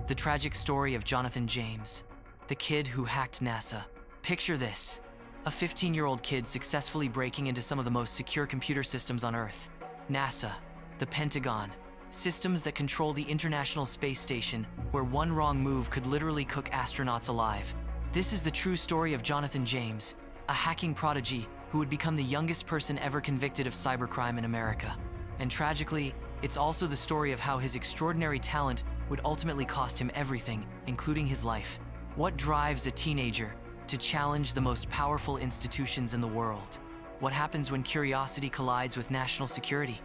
The tragic story of Jonathan James, the kid who hacked NASA. Picture this: a 15-year-old kid successfully breaking into some of the most secure computer systems on Earth. NASA, the Pentagon, systems that control the International Space Station, where one wrong move could literally cook astronauts alive. This is the true story of Jonathan James, a hacking prodigy who would become the youngest person ever convicted of cybercrime in America. And tragically, it's also the story of how his extraordinary talent would ultimately cost him everything, including his life. What drives a teenager to challenge the most powerful institutions in the world? What happens when curiosity collides with national security?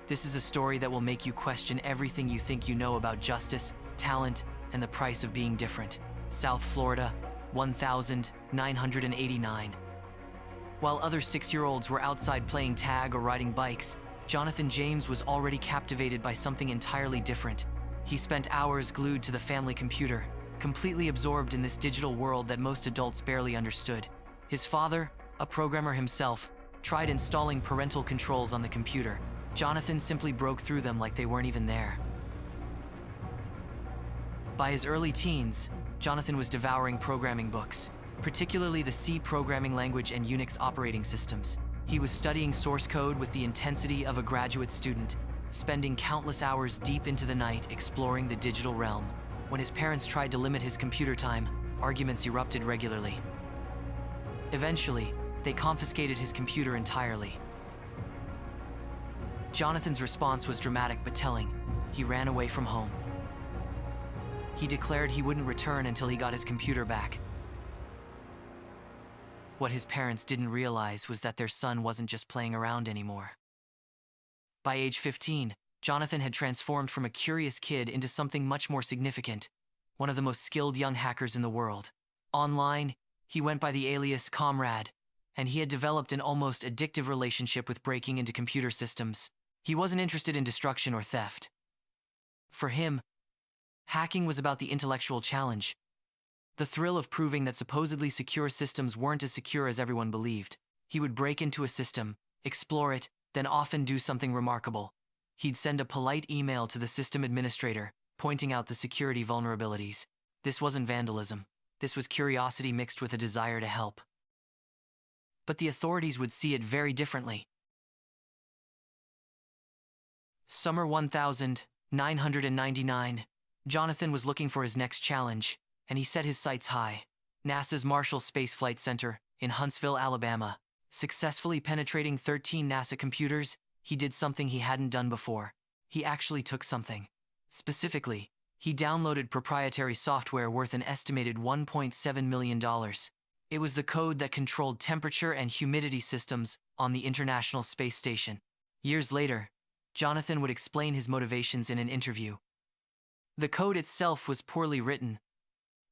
This is a story that will make you question everything you think you know about justice, talent, and the price of being different. South Florida, 1989. While other 6-year-olds were outside playing tag or riding bikes, Jonathan James was already captivated by something entirely different. He spent hours glued to the family computer, completely absorbed in this digital world that most adults barely understood. His father, a programmer himself, tried installing parental controls on the computer. Jonathan simply broke through them like they weren't even there. By his early teens, Jonathan was devouring programming books, particularly the C programming language and Unix operating systems. He was studying source code with the intensity of a graduate student, spending countless hours deep into the night exploring the digital realm. When his parents tried to limit his computer time, arguments erupted regularly. Eventually, they confiscated his computer entirely. Jonathan's response was dramatic but telling. He ran away from home. He declared he wouldn't return until he got his computer back. What his parents didn't realize was that their son wasn't just playing around anymore. By age 15, Jonathan had transformed from a curious kid into something much more significant, one of the most skilled young hackers in the world. Online, he went by the alias Comrade, and he had developed an almost addictive relationship with breaking into computer systems. He wasn't interested in destruction or theft. For him, hacking was about the intellectual challenge, the thrill of proving that supposedly secure systems weren't as secure as everyone believed. He would break into a system, explore it, then often do something remarkable. He'd send a polite email to the system administrator, pointing out the security vulnerabilities. This wasn't vandalism. This was curiosity mixed with a desire to help. But the authorities would see it very differently. Summer 1999. Jonathan was looking for his next challenge, and he set his sights high. NASA's Marshall Space Flight Center in Huntsville, Alabama. Successfully penetrating 13 NASA computers, he did something he hadn't done before. He actually took something. Specifically, he downloaded proprietary software worth an estimated $1.7 million. It was the code that controlled temperature and humidity systems on the International Space Station. Years later, Jonathan would explain his motivations in an interview. The code itself was poorly written.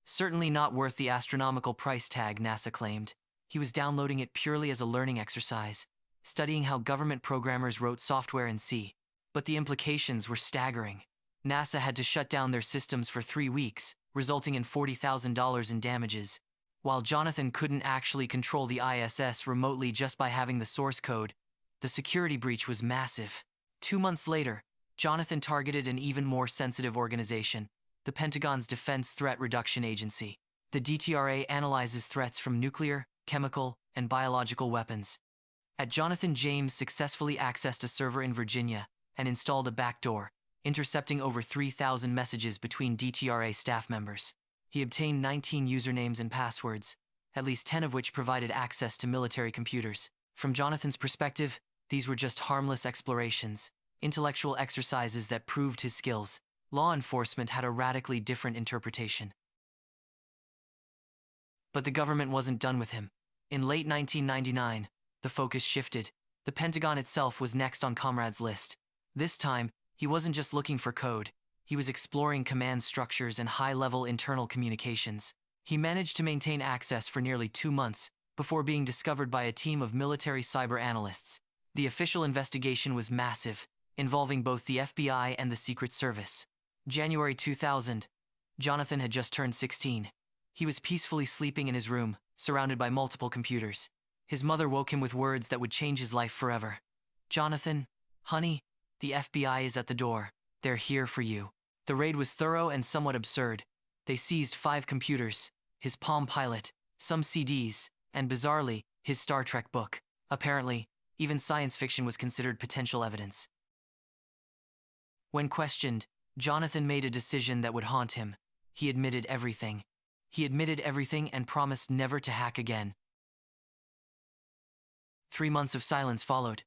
Certainly not worth the astronomical price tag, NASA claimed. He was downloading it purely as a learning exercise, studying how government programmers wrote software in C. But the implications were staggering. NASA had to shut down their systems for 3 weeks, resulting in $40,000 in damages. While Jonathan couldn't actually control the ISS remotely just by having the source code, the security breach was massive. 2 months later, Jonathan targeted an even more sensitive organization, the Pentagon's Defense Threat Reduction Agency. The DTRA analyzes threats from nuclear, chemical, and biological weapons. Jonathan James successfully accessed a server in Virginia and installed a backdoor, intercepting over 3,000 messages between DTRA staff members. He obtained 19 usernames and passwords, at least 10 of which provided access to military computers. From Jonathan's perspective, these were just harmless explorations, intellectual exercises that proved his skills. Law enforcement had a radically different interpretation. But the government wasn't done with him. In late 1999, the focus shifted. The Pentagon itself was next on Comrade's list. This time, he wasn't just looking for code. He was exploring command structures and high-level internal communications. He managed to maintain access for nearly 2 months before being discovered by a team of military cyber analysts. The official investigation was massive, involving both the FBI and the Secret Service. January 2000, Jonathan had just turned 16. He was peacefully sleeping in his room, surrounded by multiple computers. His mother woke him with words that would change his life forever. "Jonathan, honey, the FBI is at the door. They're here for you." The raid was thorough and somewhat absurd. They seized 5 computers, his Palm Pilot, some CDs, and bizarrely, his Star Trek book. Apparently, even science fiction was considered potential evidence. When questioned, Jonathan made a decision that would haunt him. He admitted everything. He admitted everything and promised never to hack again. 3 months of silence followed.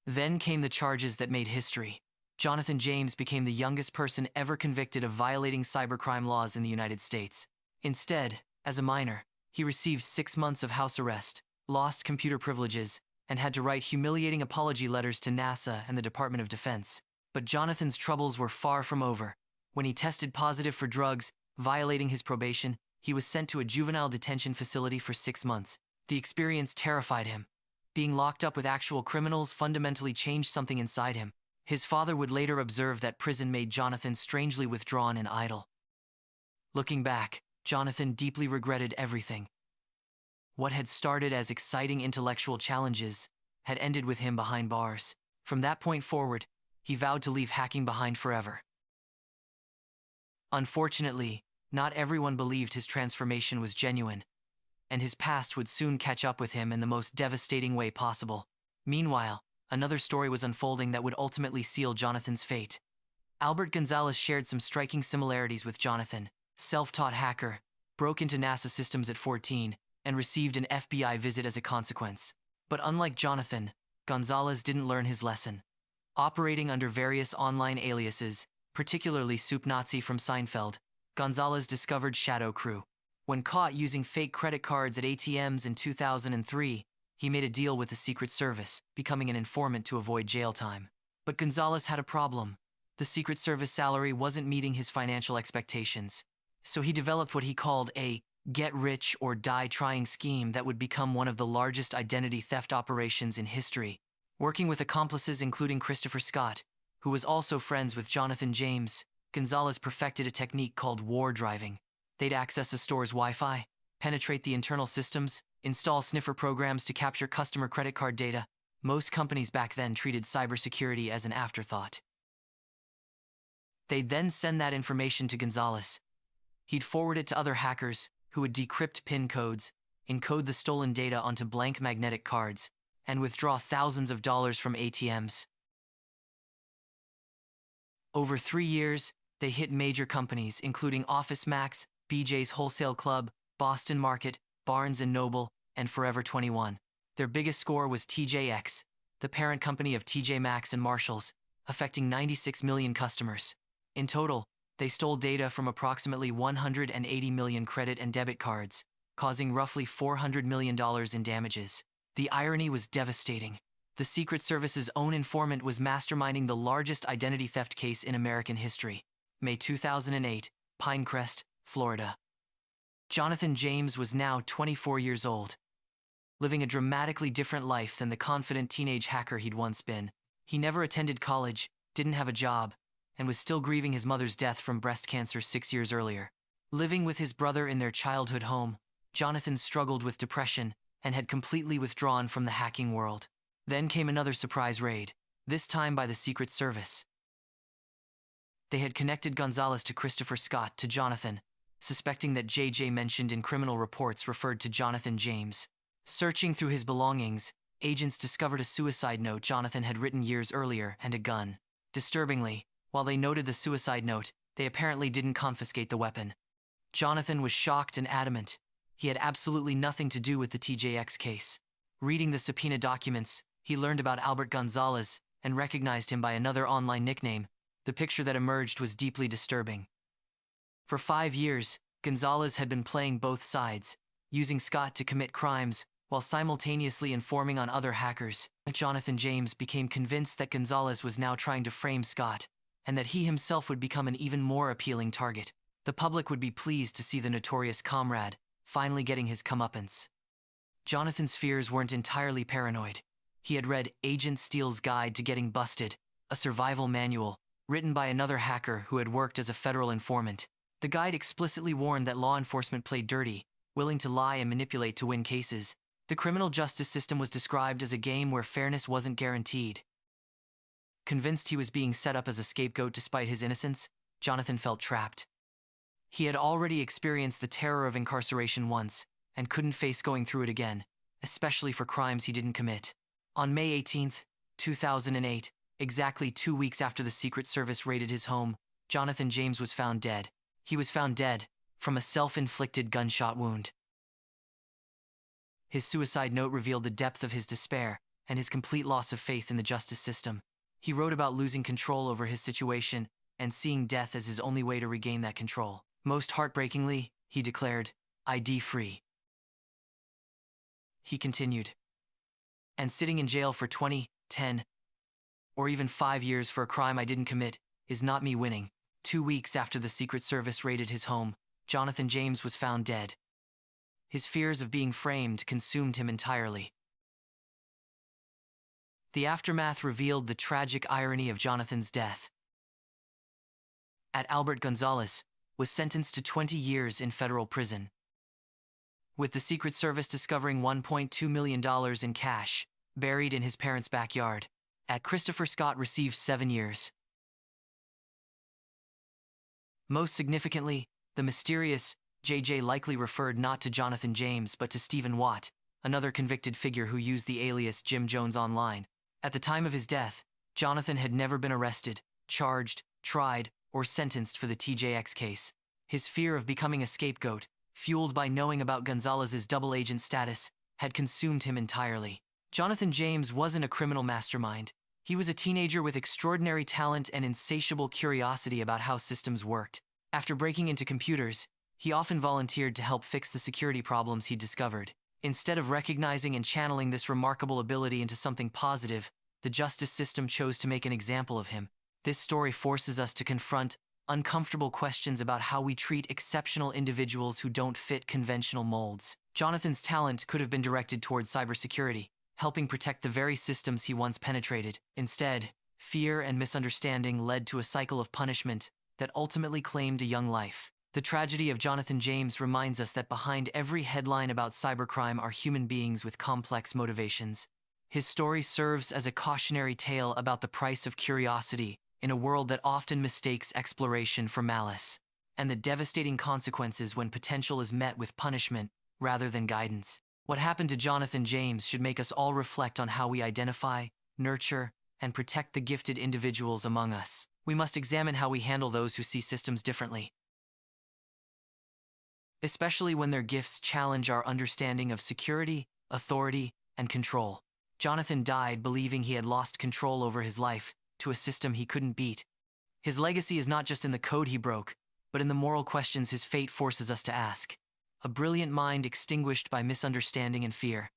Then came the charges that made history. Jonathan James became the youngest person ever convicted of violating cybercrime laws in the United States. Instead, as a minor, he received 6 months of house arrest, lost computer privileges, and had to write humiliating apology letters to NASA and the Department of Defense. But Jonathan's troubles were far from over. When he tested positive for drugs, violating his probation, he was sent to a juvenile detention facility for 6 months. The experience terrified him. Being locked up with actual criminals fundamentally changed something inside him. His father would later observe that prison made Jonathan strangely withdrawn and idle. Looking back, Jonathan deeply regretted everything. What had started as exciting intellectual challenges had ended with him behind bars. From that point forward, he vowed to leave hacking behind forever. Unfortunately, not everyone believed his transformation was genuine, and his past would soon catch up with him in the most devastating way possible. Meanwhile, another story was unfolding that would ultimately seal Jonathan's fate. Albert Gonzalez shared some striking similarities with Jonathan. Self-taught hacker, broke into NASA systems at 14, and received an FBI visit as a consequence. But unlike Jonathan, Gonzalez didn't learn his lesson. Operating under various online aliases, particularly Soup Nazi from Seinfeld, Gonzalez discovered Shadow Crew. When caught using fake credit cards at ATMs in 2003, he made a deal with the Secret Service, becoming an informant to avoid jail time. But Gonzalez had a problem. The Secret Service salary wasn't meeting his financial expectations. So he developed what he called a get-rich-or-die trying scheme that would become one of the largest identity theft operations in history. Working with accomplices including Christopher Scott, who was also friends with Jonathan James, Gonzalez perfected a technique called war driving. They'd access a store's Wi-Fi, penetrate the internal systems, install sniffer programs to capture customer credit card data. Most companies back then treated cybersecurity as an afterthought. They'd then send that information to Gonzalez. He'd forward it to other hackers, who would decrypt PIN codes, encode the stolen data onto blank magnetic cards, and withdraw thousands of dollars from ATMs. Over 3 years, they hit major companies including OfficeMax, BJ's Wholesale Club, Boston Market, Barnes & Noble, and Forever 21. Their biggest score was TJX, the parent company of TJ Maxx and Marshalls, affecting 96 million customers. In total, they stole data from approximately 180 million credit and debit cards, causing roughly $400 million in damages. The irony was devastating. The Secret Service's own informant was masterminding the largest identity theft case in American history. May 2008, Pinecrest, Florida. Jonathan James was now 24 years old. Living a dramatically different life than the confident teenage hacker he'd once been. He never attended college, didn't have a job, and was still grieving his mother's death from breast cancer 6 years earlier. Living with his brother in their childhood home, Jonathan struggled with depression and had completely withdrawn from the hacking world. Then came another surprise raid, this time by the Secret Service. They had connected Gonzalez to Christopher Scott to Jonathan, suspecting that JJ mentioned in criminal reports referred to Jonathan James. Searching through his belongings, agents discovered a suicide note Jonathan had written years earlier and a gun. Disturbingly, while they noted the suicide note, they apparently didn't confiscate the weapon. Jonathan was shocked and adamant. He had absolutely nothing to do with the TJX case. Reading the subpoena documents, he learned about Albert Gonzalez and recognized him by another online nickname. The picture that emerged was deeply disturbing. For 5 years, Gonzalez had been playing both sides, using Scott to commit crimes while simultaneously informing on other hackers. Jonathan James became convinced that Gonzalez was now trying to frame Scott, and that he himself would become an even more appealing target. The public would be pleased to see the notorious comrade finally getting his comeuppance. Jonathan's fears weren't entirely paranoid. He had read Agent Steele's Guide to Getting Busted, a survival manual, written by another hacker who had worked as a federal informant. The guide explicitly warned that law enforcement played dirty, willing to lie and manipulate to win cases. The criminal justice system was described as a game where fairness wasn't guaranteed. Convinced he was being set up as a scapegoat despite his innocence, Jonathan felt trapped. He had already experienced the terror of incarceration once and couldn't face going through it again, especially for crimes he didn't commit. On May 18, 2008, exactly 2 weeks after the Secret Service raided his home, Jonathan James was found dead. He was found dead from a self-inflicted gunshot wound. His suicide note revealed the depth of his despair and his complete loss of faith in the justice system. He wrote about losing control over his situation and seeing death as his only way to regain that control. Most heartbreakingly, he declared, "ID free." He continued, "And sitting in jail for 20, 10, or even 5 years for a crime I didn't commit is not me winning." 2 weeks after the Secret Service raided his home, Jonathan James was found dead. His fears of being framed consumed him entirely. The aftermath revealed the tragic irony of Jonathan's death. Albert Gonzalez was sentenced to 20 years in federal prison, with the Secret Service discovering $1.2 million in cash buried in his parents' backyard. Christopher Scott received 7 years. Most significantly, the mysterious JJ likely referred not to Jonathan James but to Stephen Watt, another convicted figure who used the alias Jim Jones online. At the time of his death, Jonathan had never been arrested, charged, tried, or sentenced for the TJX case. His fear of becoming a scapegoat, fueled by knowing about Gonzalez's double agent status, had consumed him entirely. Jonathan James wasn't a criminal mastermind. He was a teenager with extraordinary talent and insatiable curiosity about how systems worked. After breaking into computers, he often volunteered to help fix the security problems he'd discovered. Instead of recognizing and channeling this remarkable ability into something positive, the justice system chose to make an example of him. This story forces us to confront uncomfortable questions about how we treat exceptional individuals who don't fit conventional molds. Jonathan's talent could have been directed towards cybersecurity, helping protect the very systems he once penetrated. Instead, fear and misunderstanding led to a cycle of punishment that ultimately claimed a young life. The tragedy of Jonathan James reminds us that behind every headline about cybercrime are human beings with complex motivations. His story serves as a cautionary tale about the price of curiosity in a world that often mistakes exploration for malice, and the devastating consequences when potential is met with punishment rather than guidance. What happened to Jonathan James should make us all reflect on how we identify, nurture, and protect the gifted individuals among us. We must examine how we handle those who see systems differently, especially when their gifts challenge our understanding of security, authority, and control. Jonathan died believing he had lost control over his life to a system he couldn't beat. His legacy is not just in the code he broke, but in the moral questions his fate forces us to ask. A brilliant mind extinguished by misunderstanding and fear.